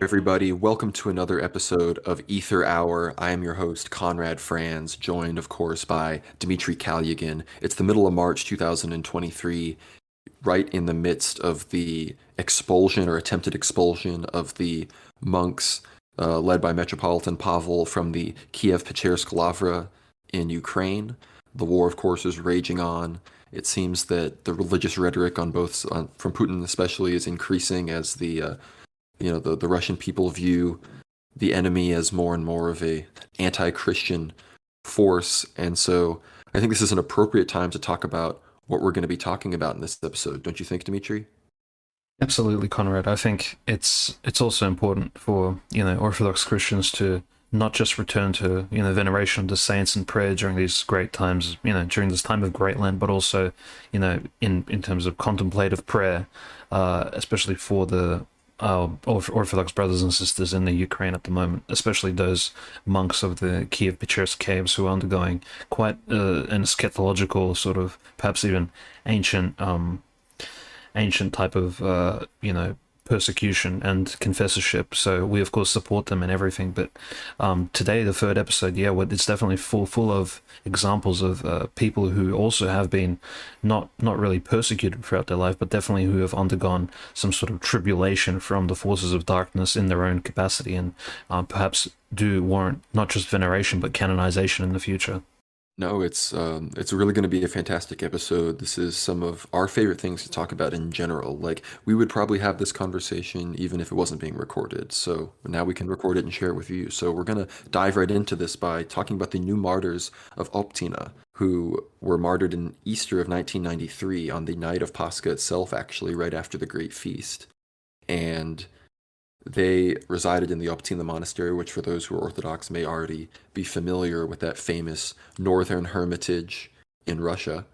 everybody. Welcome to another episode of Ether Hour. I am your host, Conrad Franz, joined, of course, by Dmitry Kalugin. It's the middle of March 2023, right in the midst of the expulsion or attempted expulsion of the monks led by Metropolitan Pavel from the Kiev-Pechersk Lavra in Ukraine. The war, of course, is raging on. It seems that the religious rhetoric on both, from Putin especially, is increasing as the Russian people view the enemy as more and more of a anti-Christian force. And so I think this is an appropriate time to talk about what we're going to be talking about in this episode. Don't you think, Dmitry? Absolutely, Conrad. I think it's also important for, Orthodox Christians to not just return to, veneration of the saints and prayer during these great times, during this time of Great Lent, but also, in terms of contemplative prayer, especially for the Orthodox brothers and sisters in the Ukraine at the moment, especially those monks of the Kiev-Pechersk caves who are undergoing quite an eschatological sort of, perhaps even ancient type of, persecution and confessorship. So we of course support them and everything. But today, the third episode, it's definitely full of examples of people who also have been not really persecuted throughout their life, but definitely who have undergone some sort of tribulation from the forces of darkness in their own capacity, and perhaps do warrant not just veneration but canonization in the future. No, it's really going to be a fantastic episode. This is some of our favorite things to talk about in general. Like, we would probably have this conversation even if it wasn't being recorded. So now we can record it and share it with you. So we're going to dive right into this by talking about the new martyrs of Optina, who were martyred in Easter of 1993 on the night of Pascha itself, actually, right after the Great Feast. And they resided in the Optina monastery, which for those who are Orthodox may already be familiar with that famous northern hermitage in Russia.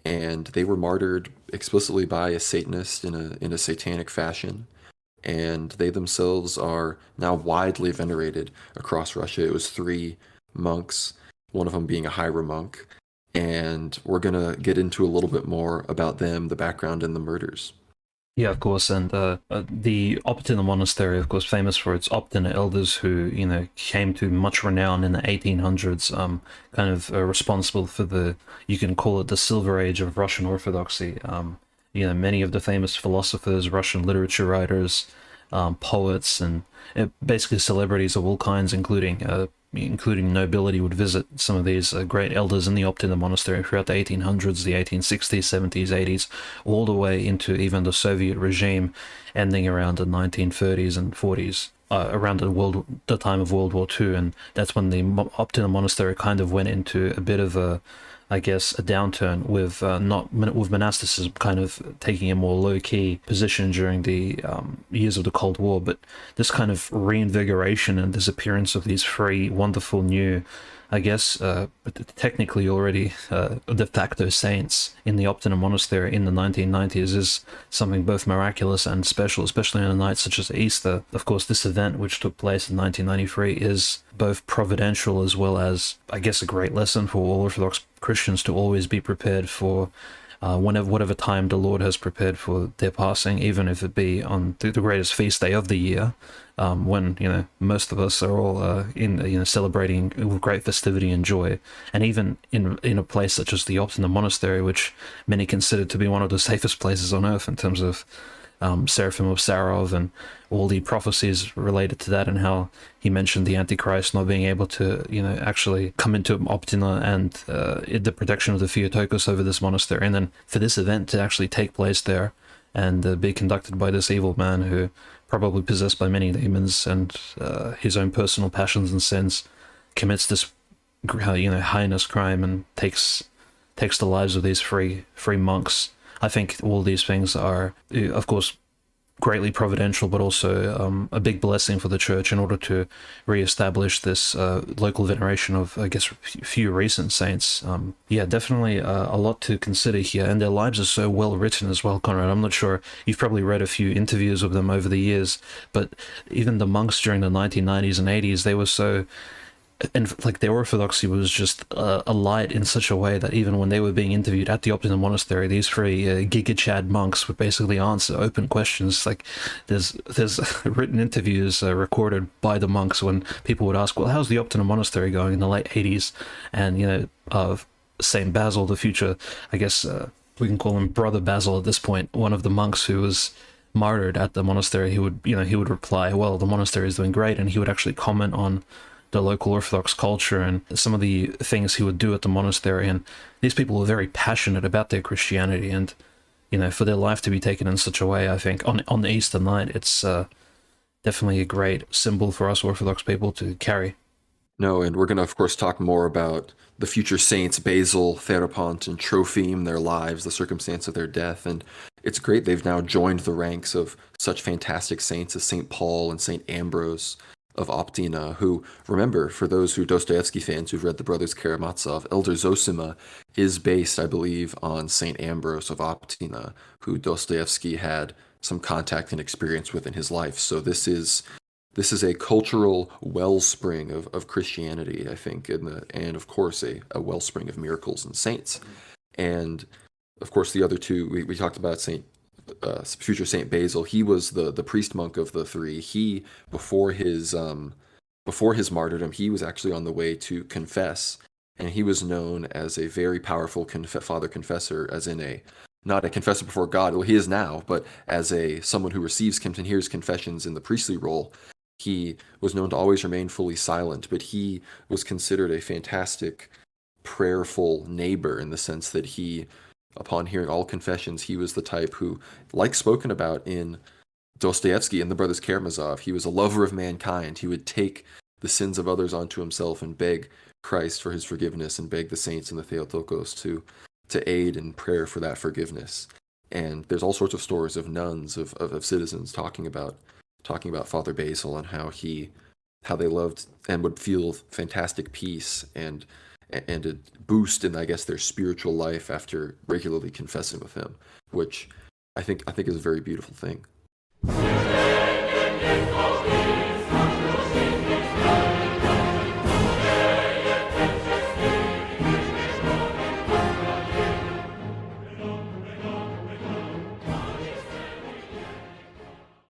And they were martyred explicitly by a Satanist in a satanic fashion. And they themselves are now widely venerated across Russia. It was three monks, one of them being a hieromonk. And we're going to get into a little bit more about them, the background, and the murders. Yeah, of course, and the Optina monastery, of course, famous for its Optina elders who, came to much renown in the 1800s, kind of responsible for you can call it the Silver Age of Russian Orthodoxy. Many of the famous philosophers, Russian literature writers, poets, and basically celebrities of all kinds, including nobility, would visit some of these great elders in the Optina monastery throughout the 1800s, the 1860s, 70s, 80s, all the way into even the Soviet regime, ending around the 1930s and 40s. Around the time of World War II, and that's when the Optina monastery kind of went into a bit of a downturn with with monasticism kind of taking a more low-key position during the years of the Cold War. But this kind of reinvigoration and disappearance of these three wonderful new, technically already de facto saints in the Optina monastery in the 1990s is something both miraculous and special, especially on a night such as Easter. Of course, this event, which took place in 1993, is both providential as well as, a great lesson for all Orthodox Christians to always be prepared for whatever time the Lord has prepared for their passing, even if it be on the greatest feast day of the year, when most of us are all celebrating with great festivity and joy. And even in a place such as the Optina monastery, which many consider to be one of the safest places on earth in terms of Seraphim of Sarov and all the prophecies related to that, and how he mentioned the Antichrist not being able to, actually come into Optina, and the protection of the Theotokos over this monastery, and then for this event to actually take place there and be conducted by this evil man who, probably possessed by many demons and his own personal passions and sins, commits this, heinous crime and takes the lives of these three monks. I think all these things are, of course, greatly providential, but also a big blessing for the church in order to reestablish this local veneration of, few recent saints. Definitely a lot to consider here, and their lives are so well written as well, Conrad. I'm not sure, you've probably read a few interviews with them over the years, but even the monks during the 1990s and 80s, they were so and like their orthodoxy was just alight in such a way that even when they were being interviewed at the Optina monastery, these three Giga Chad monks would basically answer open questions. Like there's written interviews recorded by the monks when people would ask, "Well, how's the Optina monastery going?" in the late '80s, and Saint Basil, the future, I guess we can call him Brother Basil at this point, one of the monks who was martyred at the monastery, he would reply, "Well, the monastery is doing great," and he would actually comment on the local Orthodox culture and some of the things he would do at the monastery. And these people were very passionate about their Christianity, and for their life to be taken in such a way, I think on the Easter night, it's definitely a great symbol for us Orthodox people to carry. No, and we're going to, of course, talk more about the future saints, Basil, Therapont, and Trophime, their lives, the circumstance of their death. And it's great they've now joined the ranks of such fantastic saints as St. Paul and St. Ambrose of Optina, who, remember, for those who Dostoevsky fans who've read The Brothers Karamazov, Elder Zosima is based, I believe, on St. Ambrose of Optina, who Dostoevsky had some contact and experience with in his life. So this is a cultural wellspring of Christianity, I think, and of course a wellspring of miracles and saints. And of course, the other two we talked about future Saint Basil. He was the priest monk of the three. He before his martyrdom, he was actually on the way to confess, and he was known as a very powerful father confessor, as in a not a confessor before God. Well, he is now, but as a someone who receives and hears confessions in the priestly role. He was known to always remain fully silent, but he was considered a fantastic, prayerful neighbor in the sense that he, upon hearing all confessions, he was the type who, like spoken about in Dostoevsky and the Brothers Karamazov, he was a lover of mankind. He would take the sins of others onto himself and beg Christ for his forgiveness and beg the saints and the Theotokos to aid in prayer for that forgiveness. And there's all sorts of stories of nuns, of citizens talking about Father Basil and how they loved and would feel fantastic peace and a boost in, I guess, their spiritual life after regularly confessing with him, which I think is a very beautiful thing.